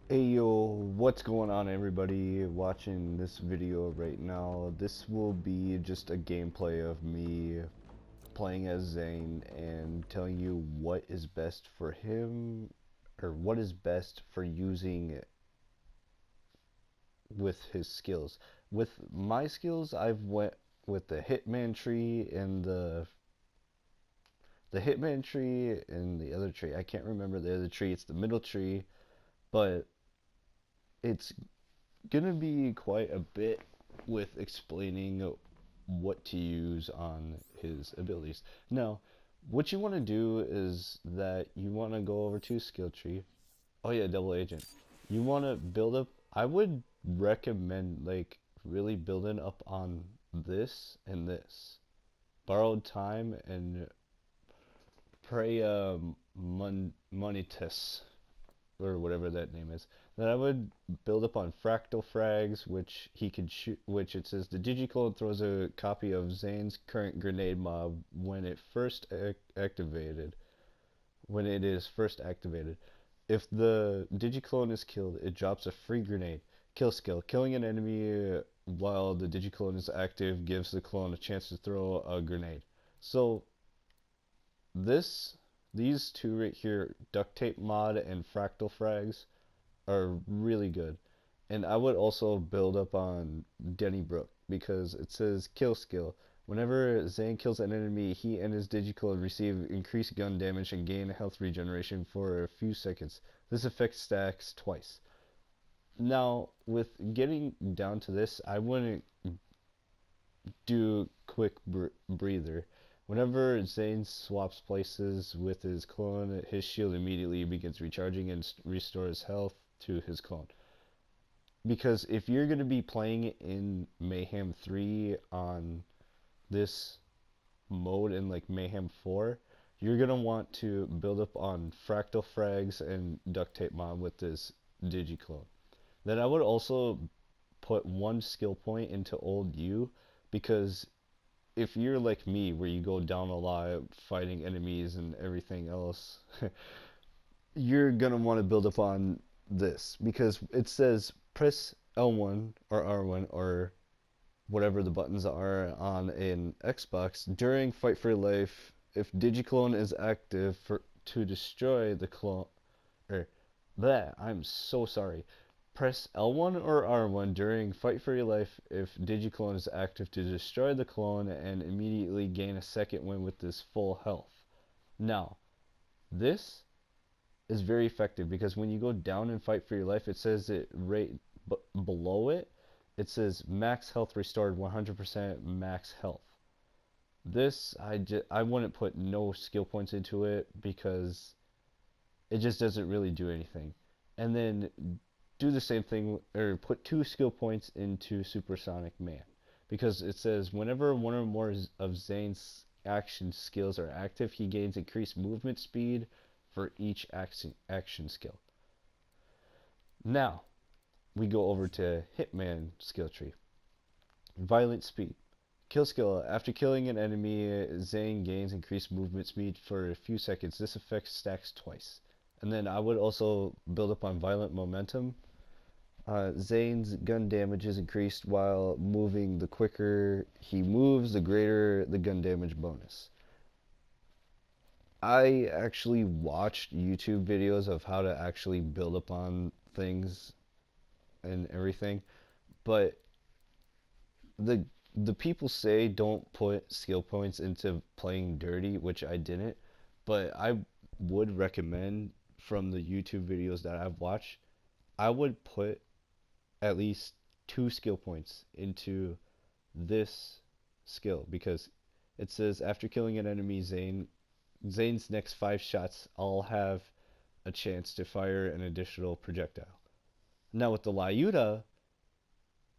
Hey yo, what's going on everybody watching this video right now? This will be just a gameplay of me playing as Zane and telling you what is best for him or what is best for using with his skills. With my skills, I've went with the Hitman tree and the Hitman tree and the other tree. I can't remember the other tree. It's the middle tree, but it's gonna be quite a bit with explaining what to use on his abilities. Now, what you want to do is that you want to go over to skill tree. Oh yeah, double agent. You want to build up. I would recommend like really building up on this and this. Borrowed time and pray Monitus or whatever that name is, then I would build up on fractal frags, which he could shoot. Which it says the digiclone throws a copy of Zane's current grenade mob when it first activated. When it is first activated, if the digiclone is killed, it drops a free grenade. Kill skill: killing an enemy while the digiclone is active gives the clone a chance to throw a grenade. So this these two right here, duct tape mod and fractal frags, are really good. And I would also build up on Denny Brook because it says kill skill. Whenever Zane kills an enemy, he and his digicode receive increased gun damage and gain health regeneration for a few seconds. This effect stacks twice. Now, with getting down to this, I wouldn't do quick breather. Whenever Zane swaps places with his clone, his shield immediately begins recharging and restores health to his clone. Because if you're going to be playing in Mayhem 3 on this mode in like Mayhem 4, you're going to want to build up on Fractal Frags and Duct Tape Mod with this Digiclone. Then I would also put one skill point into Old U, because if you're like me where you go down a lot fighting enemies and everything else, you're gonna want to build up on this because it says press L1 or R1 or whatever the buttons are on an Xbox during Fight for Your Life if Digiclone is active to destroy the clone. Or that, I'm so sorry. Press L1 or R1 during Fight for Your Life if Digiclone is active to destroy the clone and immediately gain a second win with this full health. Now, this is very effective because when you go down and fight for your life, it says it right below it. It says max health restored, 100% max health. This I wouldn't put no skill points into it because it just doesn't really do anything. And then do the same thing or put 2 skill points into Supersonic Man because it says whenever one or more of Zane's action skills are active, he gains increased movement speed for each action skill. Now, we go over to Hitman skill tree. Violent speed. Kill skill. After killing an enemy, Zane gains increased movement speed for a few seconds. This effect stacks twice. And then I would also build up on violent momentum. Zane's gun damage is increased while moving. The quicker he moves, the greater the gun damage bonus. I actually watched YouTube videos of how to actually build up on things and everything, but the the people say don't put skill points into playing dirty, which I didn't, but I would recommend from the YouTube videos that I've watched, I would put at least 2 skill points into this skill because it says after killing an enemy, Zane's next 5 shots all have a chance to fire an additional projectile. Now with the Lyuda,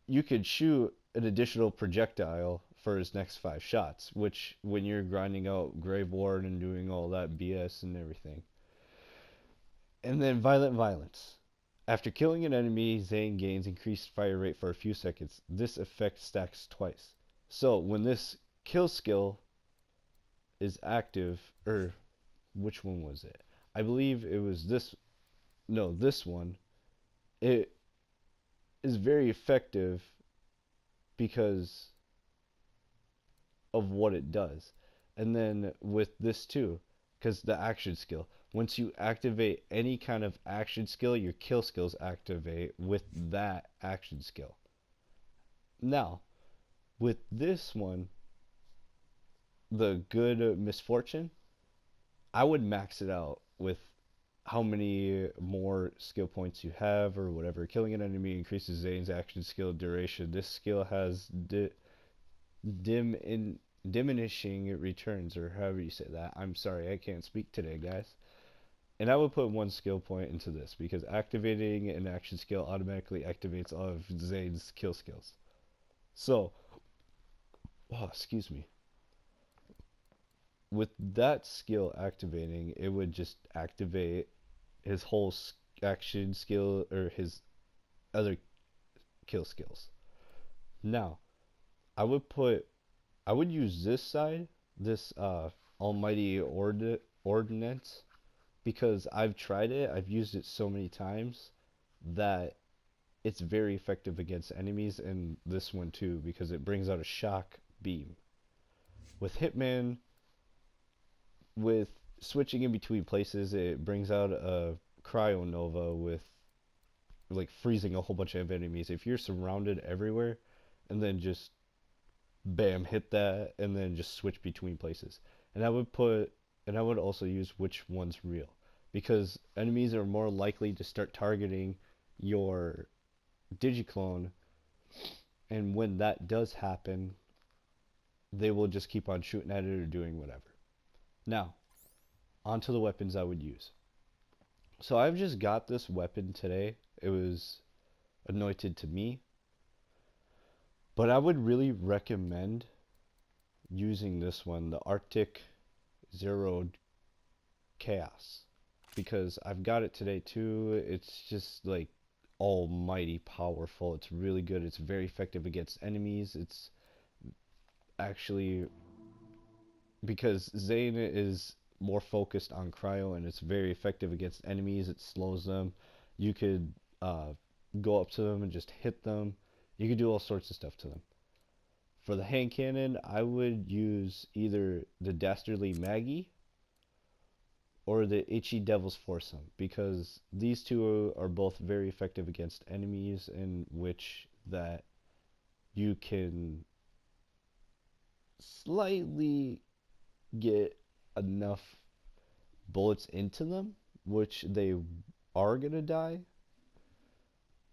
you could shoot an additional projectile for his next 5 shots, which when you're grinding out Grave Ward and doing all that BS and everything. And then Violent Violence. After killing an enemy, Zane gains increased fire rate for a few seconds. This effect stacks twice. So when this kill skill is active, or which one was it? I believe it was this. No, this one. it is very effective because of what it does. And then with this too, because the action skill. Once you activate any kind of action skill, your kill skills activate with that action skill. Now, with this one, the good misfortune, I would max it out with how many more skill points you have or whatever. Killing an enemy increases Zane's action skill duration. This skill has dim in diminishing returns, or however you say that. I'm sorry, I can't speak today, guys. And I would put one skill point into this because activating an action skill automatically activates all of Zane's kill skills. So, oh, excuse me. With that skill activating, it would just activate his whole action skill or his other kill skills. Now, I would put I would use this side, this almighty ordinance, because I've tried it. I've used it so many times that it's very effective against enemies, and this one too because it brings out a shock beam. With Hitman, with switching in between places, it brings out a cryo nova with like freezing a whole bunch of enemies. If you're surrounded everywhere, and then just bam, hit that, and then just switch between places. And I would also use which one's real, because enemies are more likely to start targeting your digiclone, and when that does happen, they will just keep on shooting at it or doing whatever. Now, onto the weapons I would use. So I've just got this weapon today. It was anointed to me, but I would really recommend using this one, the Arctic Zeroed Chaos, because I've got it today too. It's just like almighty powerful. It's really good. It's very effective against enemies. It's actually, because Zane is more focused on cryo and it's very effective against enemies. It slows them. You could go up to them and just hit them. You could do all sorts of stuff to them. For the hand cannon, I would use either the Dastardly Maggie or the Itchy Devil's Foursome, because these two are both very effective against enemies, in which that you can slightly get enough bullets into them, which they are gonna die.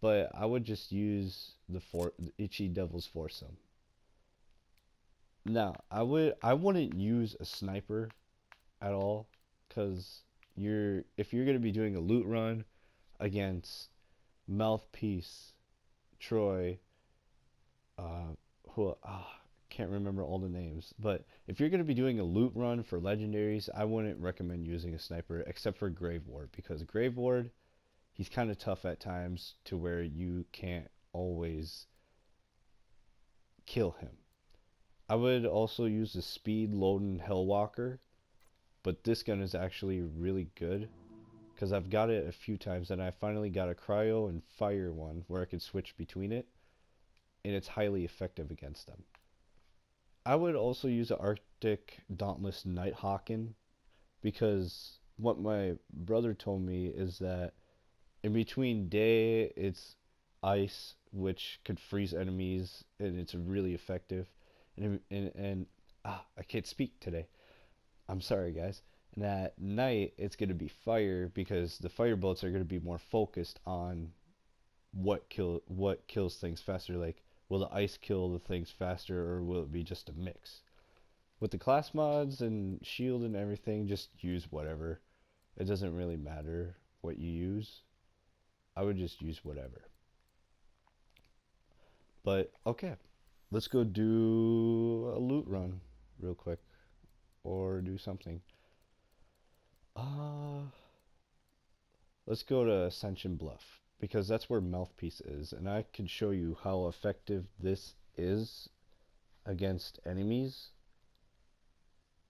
But I would just use the Itchy Devil's Foursome. Now, I wouldn't use a sniper at all, because if you're gonna be doing a loot run against Mouthpiece, Troy, who can't remember all the names, but if you're gonna be doing a loot run for legendaries, I wouldn't recommend using a sniper except for Grave Ward, because Grave Ward, he's kind of tough at times to where you can't always kill him. I would also use the Speed Loading Hellwalker, but this gun is actually really good because I've got it a few times, and I finally got a cryo and fire one where I could switch between it, and it's highly effective against them. I would also use the Arctic Dauntless Nighthawken, because what my brother told me is that in between day it's ice, which could freeze enemies, and it's really effective. And I can't speak today. I'm sorry, guys. And at night, it's going to be fire, because the fire bullets are going to be more focused on what kills things faster. Like, will the ice kill the things faster, or will it be just a mix? With the class mods and shield and everything, just use whatever. It doesn't really matter what you use. I would just use whatever. But okay, let's go do a loot run real quick, or do something. Let's go to Ascension Bluff, because that's where Mouthpiece is, and I can show you how effective this is against enemies,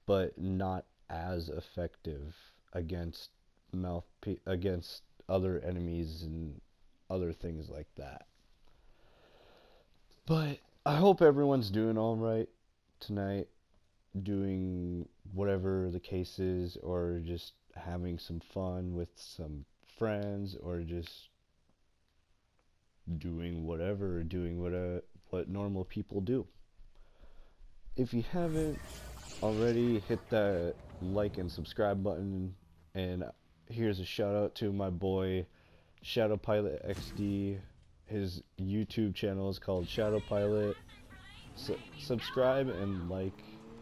but not as effective against against other enemies and other things like that. But I hope everyone's doing all right tonight, doing whatever the case is, or just having some fun with some friends, or just doing what normal people do. If you haven't already, hit that like and subscribe button, and here's a shout out to my boy Shadow Pilot XD. His YouTube channel is called Shadow Pilot. Subscribe and like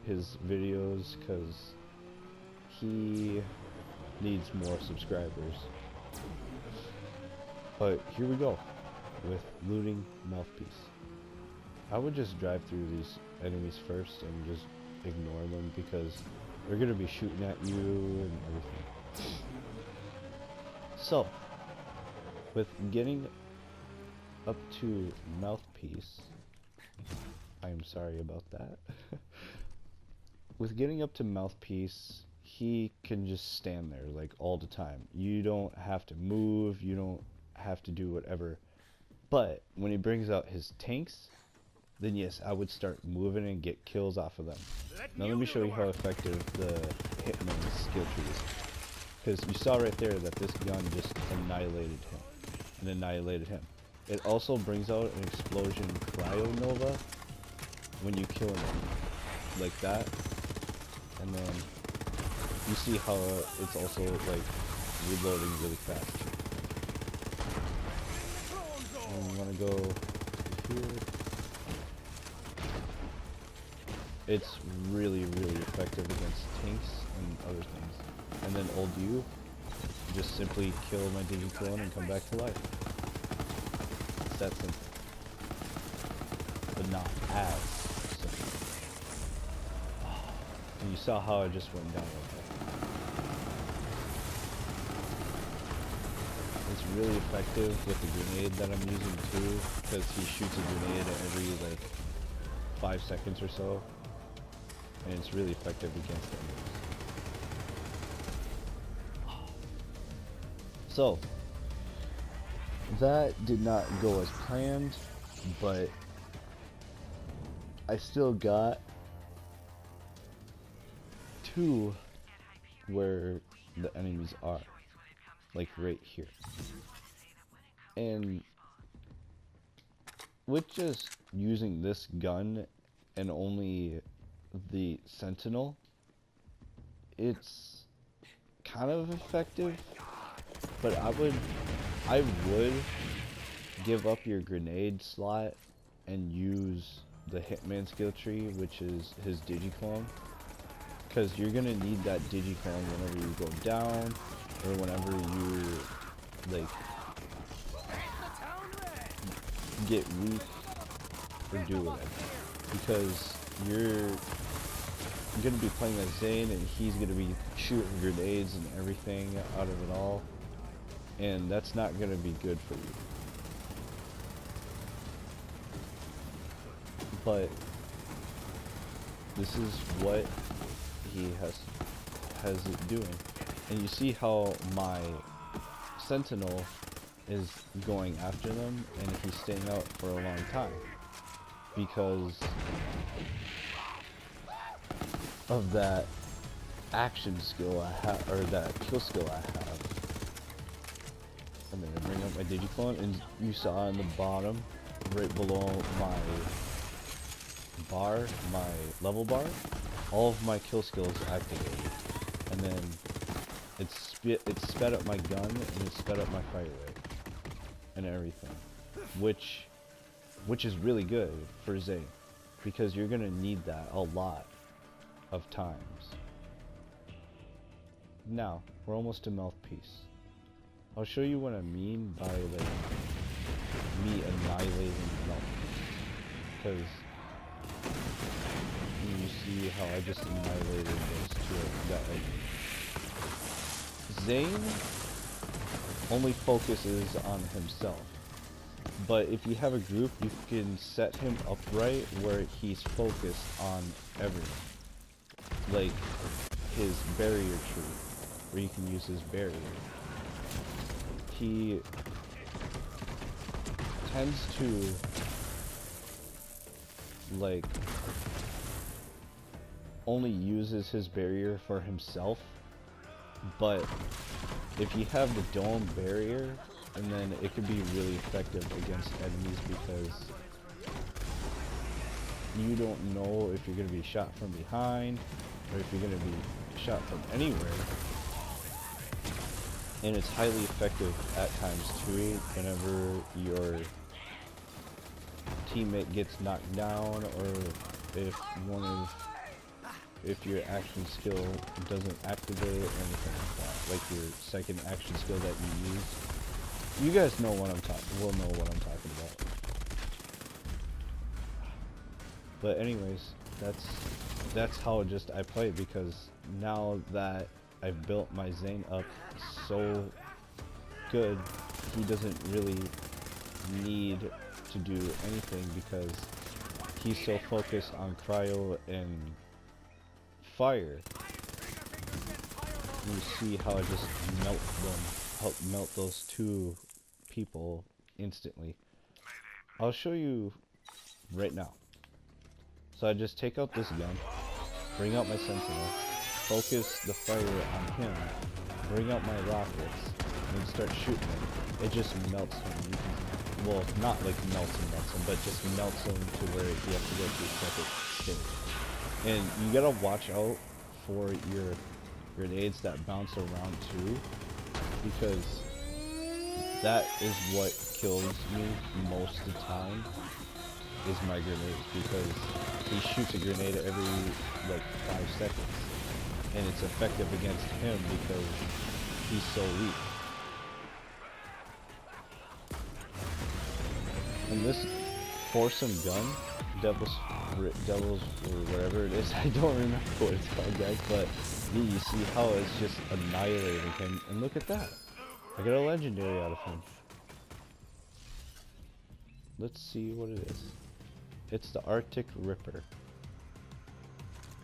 his videos because he needs more subscribers. But here we go with looting Mouthpiece. I would just drive through these enemies first and just ignore them because they're gonna be shooting at you and everything. So, with getting up to Mouthpiece, I'm sorry about that. With getting up to Mouthpiece, he can just stand there like all the time. You don't have to move, you don't have to do whatever. But when he brings out his tanks, then yes, I would start moving and get kills off of them. Now let me show you how effective the Hitman's skill tree is. Because you saw right there that this gun just annihilated him. It also brings out an explosion cryo-nova when you kill him, like that. And then you see how it's also like reloading really fast. And I'm gonna go here. It's really, really effective against tanks and other things. And then old you just simply kill my digiclone and come back to life. It's that simple. But not as simple. And you saw how I just went down like that. It's really effective with the grenade that I'm using too, because he shoots a grenade every like 5 seconds or so. And it's really effective against enemies. So, that did not go as planned, but I still got to where the enemies are, like right here. And with just using this gun and only the Sentinel, it's kind of effective, but I would give up your grenade slot and use the Hitman skill tree, which is his digiclone, because you're gonna need that digiclone whenever you go down or whenever you like get weak or do whatever, because you're gonna be playing as Zane and he's gonna be shooting grenades and everything out of it all, and that's not gonna be good for you. But this is what he has it doing, and you see how my Sentinel is going after them and he's staying out for a long time because of that action skill I have, or that kill skill I have. I'm gonna bring up my digiclone, and you saw on the bottom, right below my bar, my level bar, all of my kill skills activated, and then it sped up my gun and it sped up my fire rate and everything, which is really good for Zane, because you're gonna need that a lot of times. Now we're almost to Mouthpiece. I'll show you what I mean by like me annihilating Mouthpiece, because you see how I just annihilated those two guys. Zane only focuses on himself, but if you have a group, you can set him up right where he's focused on everything, like his barrier tree, where you can use his barrier. tends to like only uses his barrier for himself, but if you have the dome barrier, and then it could be really effective against enemies because you don't know if you're going to be shot from behind or if you're going to be shot from anywhere. And it's highly effective at times too whenever your teammate gets knocked down, or if your action skill doesn't activate or anything like that, like your second action skill that you use. You guys know what I'm talking about. But anyways, that's how just I play, because now that I've built my Zane up so good, he doesn't really need to do anything because he's so focused on cryo and fire. You see how I just help melt those two people instantly. I'll show you right now. So I just take out this gun, bring out my sentinel, focus the fire on him, bring out my rockets, and start shooting him. It just melts him. Well, not like melts him, but just melts him to where he has to go to a separate stage. And you gotta watch out for your grenades that bounce around too, because that is what kills me most of the time, is my grenades, because he shoots a grenade every like 5 seconds, and it's effective against him because he's so weak. And this foursome gun, Devil's or whatever it is, I don't remember what it's called, guys, but yeah, you see how it's just annihilating him, and look at that. I got a legendary out of him. Let's see what it is. It's the Arctic Ripper.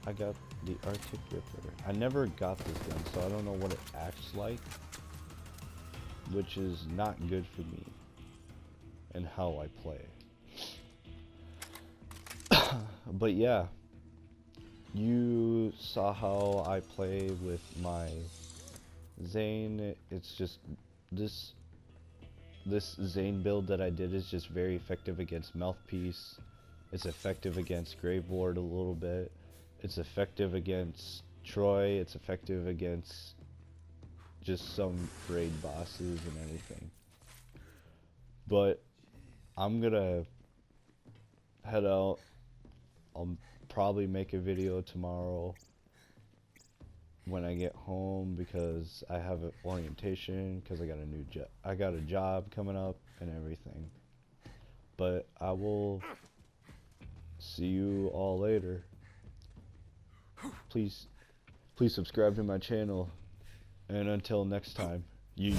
I got the Arctic Ripper. I never got this gun, so I don't know what it acts like, which is not good for me and how I play. But yeah, you saw how I play with my Zane. It's just this Zane build that I did is just very effective against Mouthpiece. It's effective against Grave Ward a little bit. It's effective against Troy. It's effective against just some raid bosses and everything. But I'm gonna head out. I'll probably make a video tomorrow when I get home, because I have an orientation, because I got a new job. I got a job coming up and everything. But I will see you all later. Please subscribe to my channel, and until next time, you